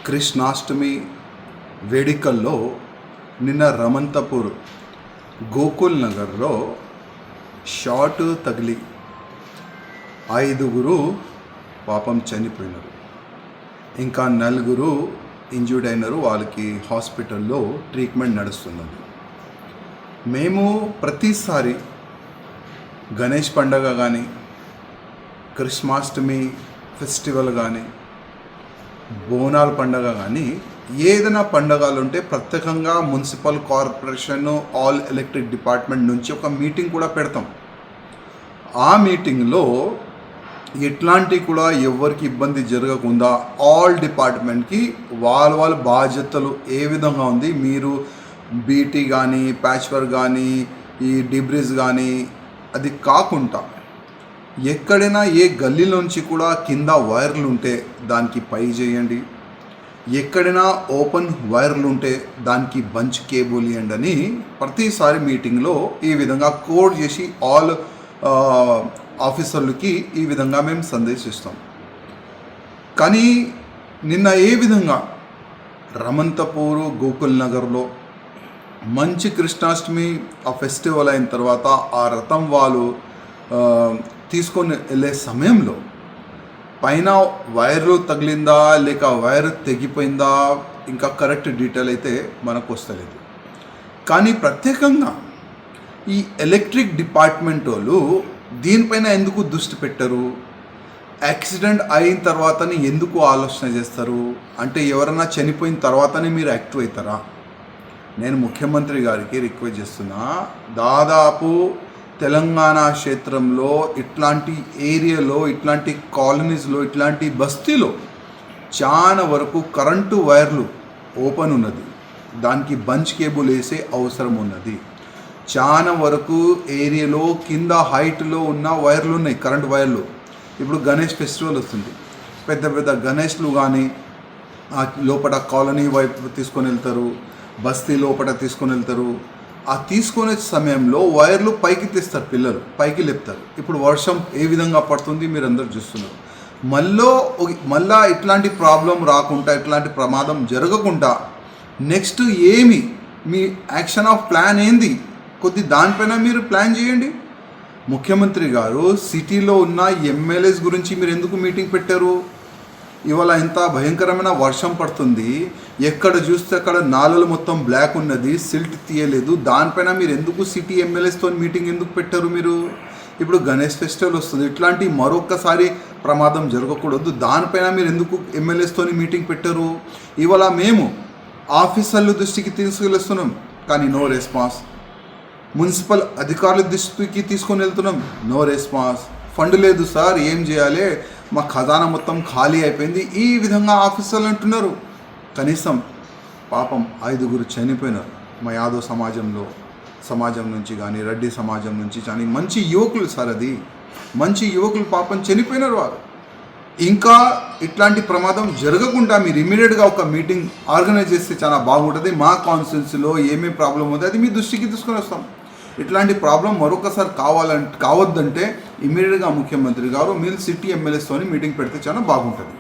కృష్ణాష్టమి వేడుకల్లో నిన్న రమంతపూర్ గోకుల్ నగర్లో షార్ట్ తగిలి 5 పాపం చనిపోయినారు. ఇంకా 4 ఇంజ్యూర్డ్ అయినారు. వాళ్ళకి హాస్పిటల్లో ట్రీట్మెంట్ నడుస్తున్నది. మేము ప్రతిసారి గణేష్ పండగ కానీ, కృష్ణాష్టమి ఫెస్టివల్ కానీ, బోనాల పండగ కానీ ఏదైనా పండగలు ఉంటే ప్రత్యేకంగా municipal corporation all electric department నుంచి ఒక మీటింగ్ కూడా పెడతాం. ఆ మీటింగ్లో ఎట్లాంటి కూడా ఎవరికి ఇబ్బంది జరగకుండా ఆల్ డిపార్ట్మెంట్కి వాళ్ళ బాధ్యతలు ఏ విధంగా ఉంది, మీరు బీటీ కానీ, ప్యాచ్ వర్క్ కానీ, ఈ డిబ్రిజ్ కానీ, అది కాకుండా ఎక్కడైనా ఏ గల్లీలోంచి కూడా కింద వైర్లు ఉంటే దానికి పై చేయండి, ఎక్కడైనా ఓపెన్ వైర్లు ఉంటే దానికి బంచ్ కేబుల్ ఇవ్వండి అని ప్రతిసారి మీటింగ్లో ఈ విధంగా కోడ్ చేసి ఆల్ ఆఫీసర్లకి ఈ విధంగా మేము సందేశిస్తాం. కానీ నిన్న ఏ విధంగా రమంతపూరు గోకుల్ నగర్లో మంచి కృష్ణాష్టమి ఆ ఫెస్టివల్ అయిన తర్వాత ఆ రథం వాళ్ళు తీసుకొని వెళ్ళే సమయంలో పైన వైర్లు తగిలిందా లేక వైర్ తెగిపోయిందా ఇంకా కరెక్ట్ డీటెయిల్ అయితే మనకు వస్తలేదు. కానీ ప్రత్యేకంగా ఈ ఎలక్ట్రిక్ డిపార్ట్మెంట్ వాళ్ళు దీనిపైన ఎందుకు దృష్టి పెట్టరు? యాక్సిడెంట్ అయిన తర్వాతనే ఎందుకు ఆలోచన చేస్తారు? అంటే ఎవరైనా చనిపోయిన తర్వాతనే మీరు యాక్టివ్ అవుతారా? నేను ముఖ్యమంత్రి గారికి రిక్వెస్ట్ చేస్తున్నా, దాదాపు తెలంగాణ క్షేత్రంలో ఇట్లాంటి ఏరియాలో, ఇట్లాంటి కాలనీస్లో, ఇట్లాంటి బస్తీలో చాలా వరకు కరెంటు వైర్లు ఓపెన్ ఉన్నది. దానికి బంచ్ కేబుల్ వేసే అవసరం ఉన్నది. చాలా వరకు ఏరియాలో కింద హైట్లో ఉన్న వైర్లు ఉన్నాయి, కరెంట్ వైర్లు. ఇప్పుడు గణేష్ ఫెస్టివల్ వస్తుంది, పెద్ద పెద్ద గణేష్లు కానీ లోపల కాలనీ వైపు తీసుకొని వెళ్తారు, బస్తీ లోపల తీసుకొని వెళ్తారు. ఆ తీసుకునే సమయంలో వైర్లు పైకి తీస్తారు, పిల్లలు పైకి లేపుతారు. ఇప్పుడు వర్షం ఏ విధంగా పడుతుంది మీరు అందరు చూస్తున్నారు. మళ్ళా ఇట్లాంటి ప్రాబ్లం రాకుండా, ఇట్లాంటి ప్రమాదం జరగకుండా నెక్స్ట్ ఏమి మీ యాక్షన్ ఆఫ్ ప్లాన్ ఏంది? దానిపైన మీరు ప్లాన్ చేయండి. ముఖ్యమంత్రి గారు సిటీలో ఉన్న ఎమ్మెల్యేస్ గురించి మీరు ఎందుకు మీటింగ్ పెట్టారు? ఇవాళ ఎంత భయంకరమైన వర్షం పడుతుంది, ఎక్కడ చూస్తే అక్కడ నాలలు మొత్తం బ్లాక్ ఉన్నది, సిల్ట్ తీయలేదు. దానిపైన మీరు ఎందుకు సిటీ ఎమ్మెల్యేస్తో మీటింగ్ ఎందుకు పెట్టారు? మీరు ఇప్పుడు గణేష్ ఫెస్టివల్ వస్తుంది, ఇట్లాంటి మరొకసారి ప్రమాదం జరగకూడదు, దానిపైన మీరు ఎందుకు ఎమ్మెల్యేస్తో మీటింగ్ పెట్టారు? ఇవాళ మేము ఆఫీసర్ల దృష్టికి తీసుకెళ్ళిస్తున్నాం, కానీ నో రెస్పాన్స్. మున్సిపల్ అధికారుల దృష్టికి తీసుకొని వెళ్తున్నాం, నో రెస్పాన్స్. ఫండ్ లేదు సార్, ఏం చేయాలి, మా ఖజానా మొత్తం ఖాళీ అయిపోయింది, ఈ విధంగా ఆఫీసర్లు అంటున్నారు. కనీసం పాపం 5 చనిపోయినారు. మా యాదవ్ సమాజం నుంచి కానీ, రెడ్డి సమాజం నుంచి కానీ మంచి యువకులు సార్, అది మంచి యువకులు పాపం చనిపోయినారు వారు. ఇంకా ఇట్లాంటి ప్రమాదం జరగకుండా మీరు ఇమీడియట్గా ఒక మీటింగ్ ఆర్గనైజ్ చేస్తే చాలా బాగుంటుంది. మా కాన్స్టిట్యున్సీలో ఏమేమి ప్రాబ్లం ఉందో అది మీ దృష్టికి తీసుకొని వస్తాం. ఇట్లాంటి ప్రాబ్లం మరొకసారి కావద్దంటే ఇమీడియట్గా ముఖ్యమంత్రి గారు మీరు సిటీ ఎమ్మెల్యేస్తో మీటింగ్ పెడితే చాలా బాగుంటుంది.